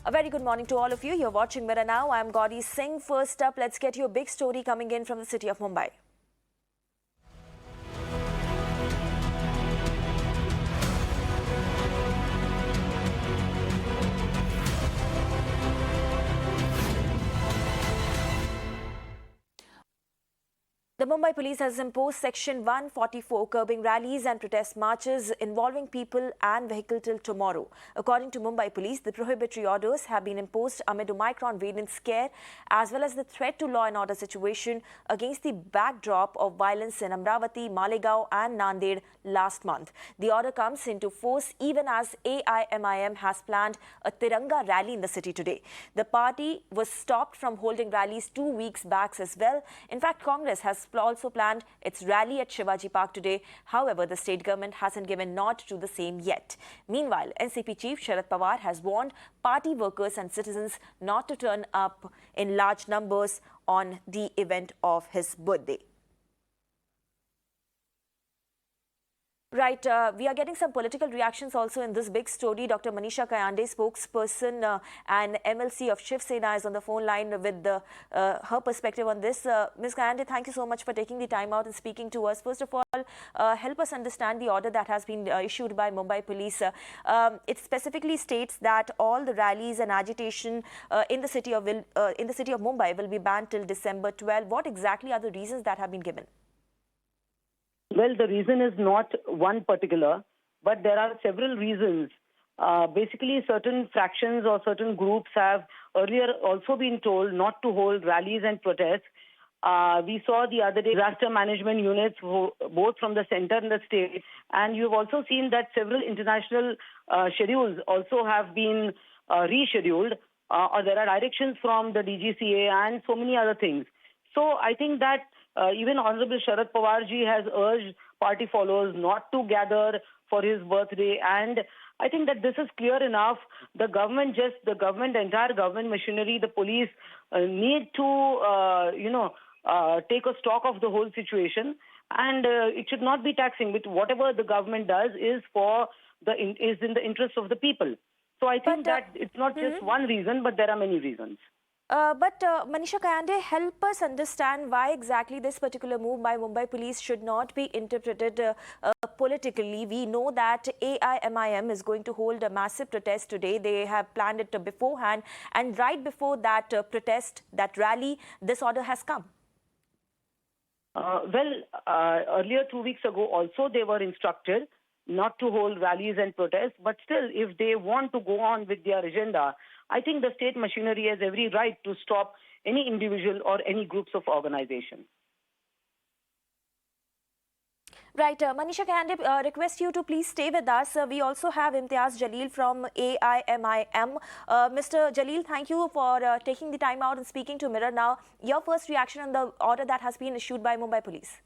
A very good morning to all of you. You're watching Mirror Now. I'm Gauri Singh. First up, let's get you a big story coming in from the city of Mumbai. The Mumbai police has imposed Section 144 curbing rallies and protest marches involving people and vehicle till tomorrow. According to Mumbai police, the prohibitory orders have been imposed amid Omicron variant scare as well as the threat to law and order situation against the backdrop of violence in Amravati, Malegaon and Nanded last month. The order comes into force even as AIMIM has planned a Tiranga rally in the city today. The party was stopped from holding rallies 2 weeks back as well. In fact, Congress has also planned its rally at Shivaji Park today. However, the state government hasn't given nod to the same yet. Meanwhile, NCP chief Sharad Pawar has warned party workers and citizens not to turn up in large numbers on the event of his birthday. Right, we are getting some political reactions also in this big story. Dr. Manisha Kayande, spokesperson and MLC of Shiv Sena, is on the phone line with her perspective on this. Ms. Kayande, thank you so much for taking the time out and speaking to us. First of all, help us understand the order that has been issued by Mumbai Police. It specifically states that all the rallies and agitation in the city of Mumbai will be banned till December 12. What exactly are the reasons that have been given? Well, the reason is not one particular, but there are several reasons. Basically, certain fractions or certain groups have earlier also been told not to hold rallies and protests. We saw the other day disaster management units, both from the center and the state, and you've also seen that several international schedules also have been rescheduled, or there are directions from the DGCA and so many other things. So I think that even Honorable Sharad Pawar ji has urged party followers not to gather for his birthday, and I think that this is clear enough. The entire government machinery, the police need to, take a stock of the whole situation, and it should not be taxing. But whatever the government does is in the interest of the people. So I think that it's not just one reason, but there are many reasons. But Manisha Kayande, help us understand why exactly this particular move by Mumbai Police should not be interpreted politically. We know that AIMIM is going to hold a massive protest today. They have planned it beforehand, and right before that protest, that rally, this order has come. Earlier 2 weeks ago also they were instructed not to hold rallies and protests, but still if they want to go on with their agenda, I think the state machinery has every right to stop any individual or any groups of organizations. Right, Manisha Kayande, request you to please stay with us. We also have Imtiaz Jalil from AIMIM. Mr. Jalil, thank you for taking the time out and speaking to Mirror Now. Your first reaction on the order that has been issued by Mumbai Police?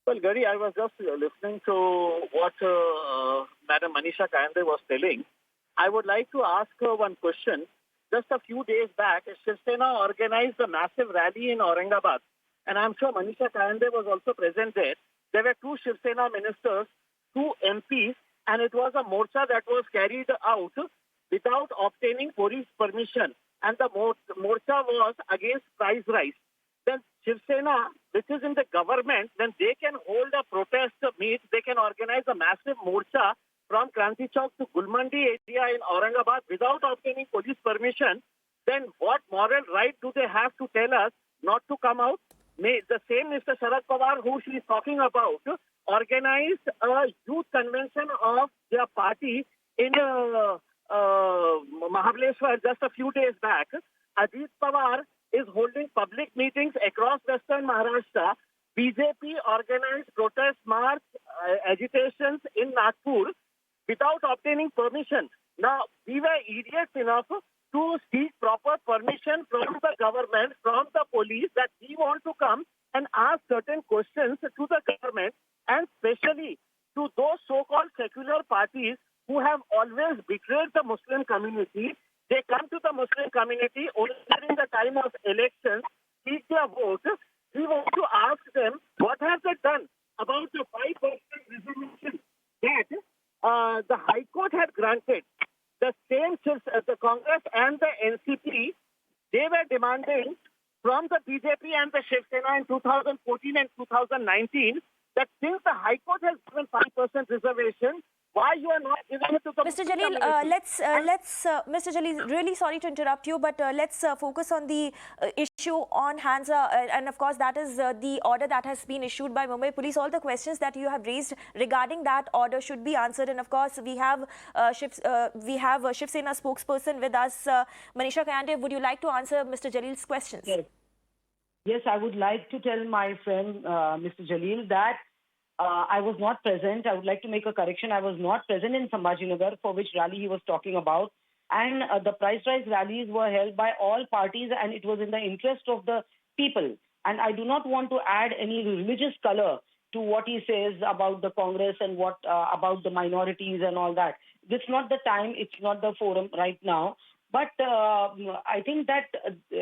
Well, Gary, I was just listening to what Madam Manisha Kayande was telling. I would like to ask her one question. Just a few days back, Shiv Sena organized a massive rally in Aurangabad. And I'm sure Manisha Kayande was also present there. There were 2 Shiv Sena ministers, 2 MPs, and it was a morcha that was carried out without obtaining police permission. And the morcha was against price rise. Then Shiv Sena, which is in the government, then they can hold a protest meet, they can organize a massive morcha from Kranti Chowk to Gulmandi area in Aurangabad without obtaining police permission. Then what moral right do they have to tell us not to come out? The same Mr. Sharad Pawar, who she is talking about, organized a youth convention of their party in Mahabaleshwar just a few days back. Ajit Pawar is holding public meetings across Western Maharashtra. BJP organized protest march agitations in Nagpur without obtaining permission. Now, we were idiots enough to seek proper permission from the government, from the police, that we want to come and ask certain questions to the government, and especially to those so-called secular parties who have always betrayed the Muslim community. They come to the Muslim community only during the time of elections, seek their vote. We want to ask them, what have they done about the 5% resolution that the High Court had granted? the the Congress and the NCP, they were demanding from the BJP and the Shiv Sena in 2014 and 2019 that since the High Court has given 5% reservation, why you are not giving it to the Mr. Muslim Jalil, community? Mr. Jalil, really sorry to interrupt you, but let's focus on the issue on hands, and of course that is the order that has been issued by Mumbai Police. All the questions that you have raised regarding that order should be answered, and of course we have Shiv Sena spokesperson with us, Manisha Kayande. Would you like to answer Mr. Jalil's questions? Yes. Yes, I would like to tell my friend Mr. Jalil that I was not present. I would like to make a correction. I was not present in Sambhajinagar, for which rally he was talking about. And the price rise rallies were held by all parties, and it was in the interest of the people. And I do not want to add any religious color to what he says about the Congress and what about the minorities and all that. It's not the time. It's not the forum right now. But I think that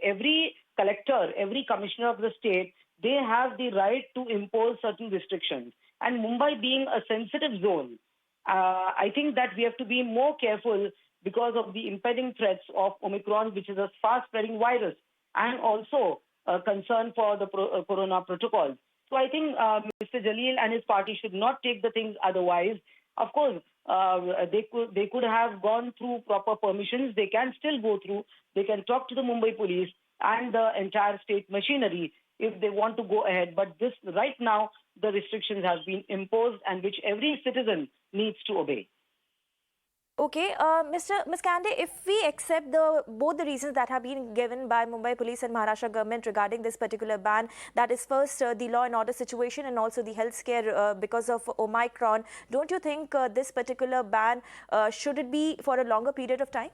every collector, every commissioner of the state, they have the right to impose certain restrictions. And Mumbai being a sensitive zone, I think that we have to be more careful because of the impending threats of Omicron, which is a fast-spreading virus, and also concern for the corona protocols. So I think Mr. Jalil and his party should not take the things otherwise. Of course, they could have gone through proper permissions. They can still go through. They can talk to the Mumbai police and the entire state machinery if they want to go ahead. But this right now, the restrictions have been imposed and which every citizen needs to obey. Okay, Ms. Kayande, if we accept both the reasons that have been given by Mumbai Police and Maharashtra government regarding this particular ban, that is first the law and order situation and also the health scare because of Omicron, don't you think this particular ban, should it be for a longer period of time?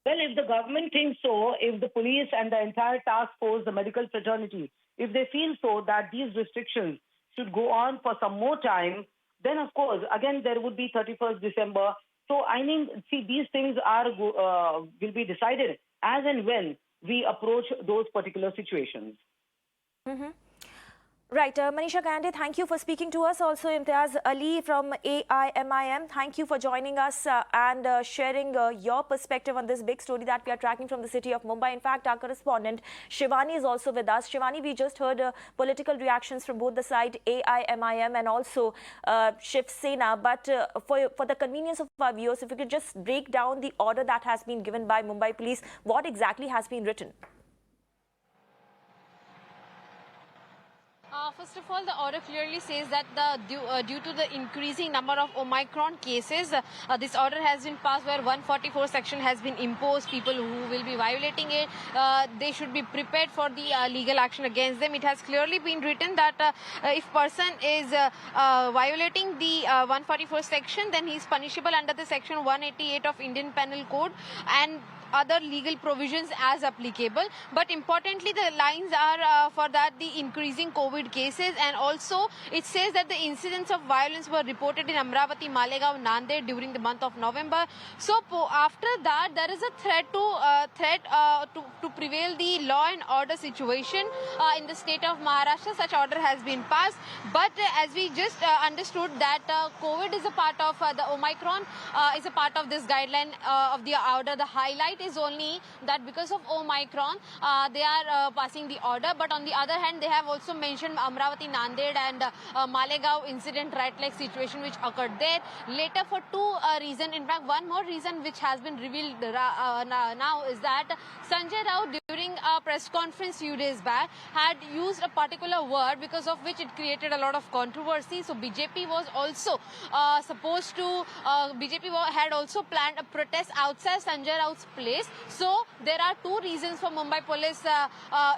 Well, if the government thinks so, if the police and the entire task force, the medical fraternity, if they feel so that these restrictions should go on for some more time, then of course, again, there would be 31st December. So I mean, see, these things will be decided as and when we approach those particular situations. Mm-hmm. Right, Manisha Kayande, thank you for speaking to us. Also, Imtiaz Ali from AIMIM, thank you for joining us and sharing your perspective on this big story that we are tracking from the city of Mumbai. In fact, our correspondent Shivani is also with us. Shivani, we just heard political reactions from both the side, AIMIM and also Shiv Sena. But for the convenience of our viewers, if you could just break down the order that has been given by Mumbai Police, what exactly has been written? First of all, the order clearly says that due to the increasing number of Omicron cases, this order has been passed where 144 section has been imposed. People who will be violating it, they should be prepared for the legal action against them. It has clearly been written that if person is violating the 144 section, then he is punishable under the section 188 of Indian Penal Code and other legal provisions as applicable. But importantly, the lines are for that the increasing COVID cases, and also it says that the incidents of violence were reported in Amravati, Malegaon, Nanded during the month of November. So after that, there is a threat to prevail the law and order situation in the state of Maharashtra. Such order has been passed, but as we just understood that COVID is a part of the Omicron is a part of this guideline of the order. The highlight is only that because of Omicron, they are passing the order. But on the other hand, they have also mentioned Amravati, Nanded and Malegaon incident, right-like situation which occurred there. Later for two reasons, in fact, one more reason which has been revealed now is that Sanjay Raut during a press conference few days back had used a particular word because of which it created a lot of controversy. So BJP was also BJP had also planned a protest outside Sanjay Raut's place. So there are two reasons for Mumbai police,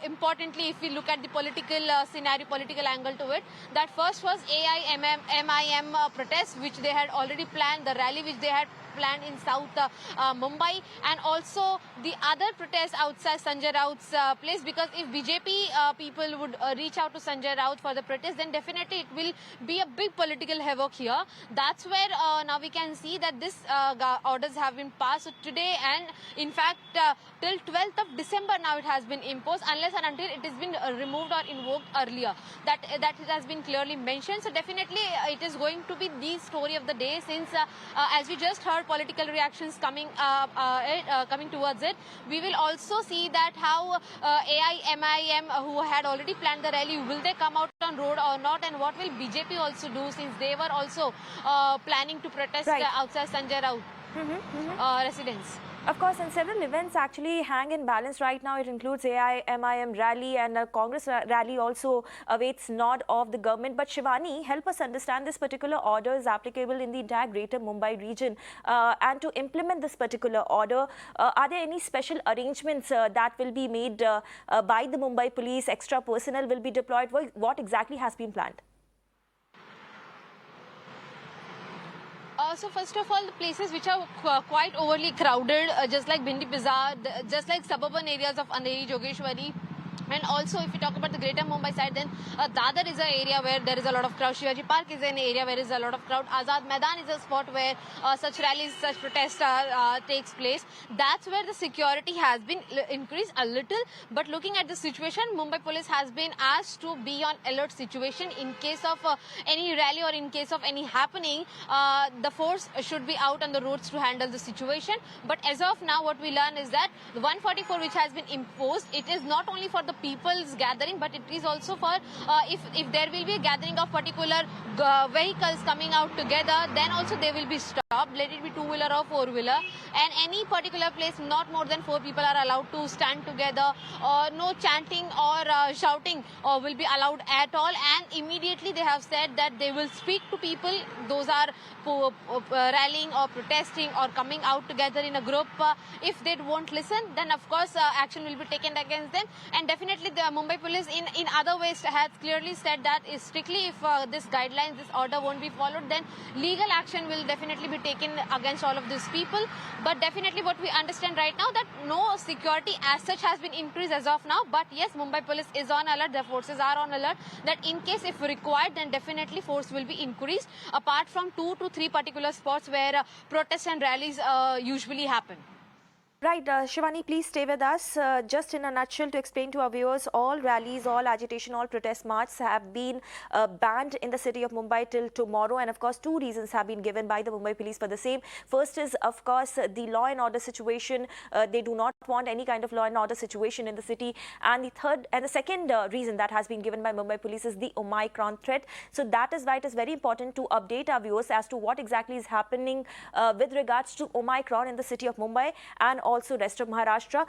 importantly, if we look at the political scenario, political angle to it. That first was AIMIM protest, which they had already planned, the rally which they had planned in South Mumbai, and also the other protest outside Sanjay Raut's place, because if BJP people would reach out to Sanjay Raut for the protest, then definitely it will be a big political havoc here. That's where now we can see that this orders have been passed. So today, and In fact, till 12th of December now it has been imposed, unless and until it has been removed or invoked earlier. That it has been clearly mentioned. So definitely it is going to be the story of the day, since as we just heard political reactions coming towards it. We will also see that how AIMIM, who had already planned the rally, will they come out on road or not, and what will BJP also do, since they were also planning to protest outside Sanjay Raut residence. Of course, and several events actually hang in balance right now. It includes AIMIM rally, and a Congress rally also awaits nod of the government. But Shivani, help us understand this particular order is applicable in the entire Greater Mumbai region. And to implement this particular order, are there any special arrangements that will be made by the Mumbai police? Extra personnel will be deployed. What exactly has been planned? So first of all, the places which are quite overly crowded, just like Bindi Bazaar, just like suburban areas of Andheri, Jogeshwari, and also if you talk about the Greater Mumbai side, then Dadar is an area where there is a lot of crowd. Shivaji Park is an area where there is a lot of crowd. Azad Maidan is a spot where such rallies, such protests takes place. That's where the security has been increased a little. But looking at the situation, Mumbai police has been asked to be on alert situation in case of any rally or in case of any happening. The force should be out on the roads to handle the situation. But as of now, what we learn is that the 144 which has been imposed, it is not only for the people's gathering, but it is also for if there will be a gathering of particular vehicles coming out together, then also they will be stopped. Let it be two-wheeler or four-wheeler, and any particular place not more than 4 people are allowed to stand together, or no chanting or shouting will be allowed at all. And immediately they have said that they will speak to people, those are rallying or protesting or coming out together in a group. If they won't listen, then of course action will be taken against them. And definitely the Mumbai police in other ways has clearly said that is strictly if this guidelines, this order won't be followed, then legal action will definitely be taken against all of these people. But definitely what we understand right now, that no security as such has been increased as of now. But yes, Mumbai police is on alert, the forces are on alert, that in case if required, then definitely force will be increased, apart from 2 to 3 particular spots where protests and rallies usually happen. Right, Shivani, please stay with us. Just in a nutshell, to explain to our viewers, all rallies, all agitation, all protest marches have been banned in the city of Mumbai till tomorrow. And of course, 2 reasons have been given by the Mumbai police for the same. First is, of course, the law and order situation. They do not want any kind of law and order situation in the city. And the second reason that has been given by Mumbai police is the Omicron threat. So that is why it is very important to update our viewers as to what exactly is happening with regards to Omicron in the city of Mumbai and also rest of Maharashtra.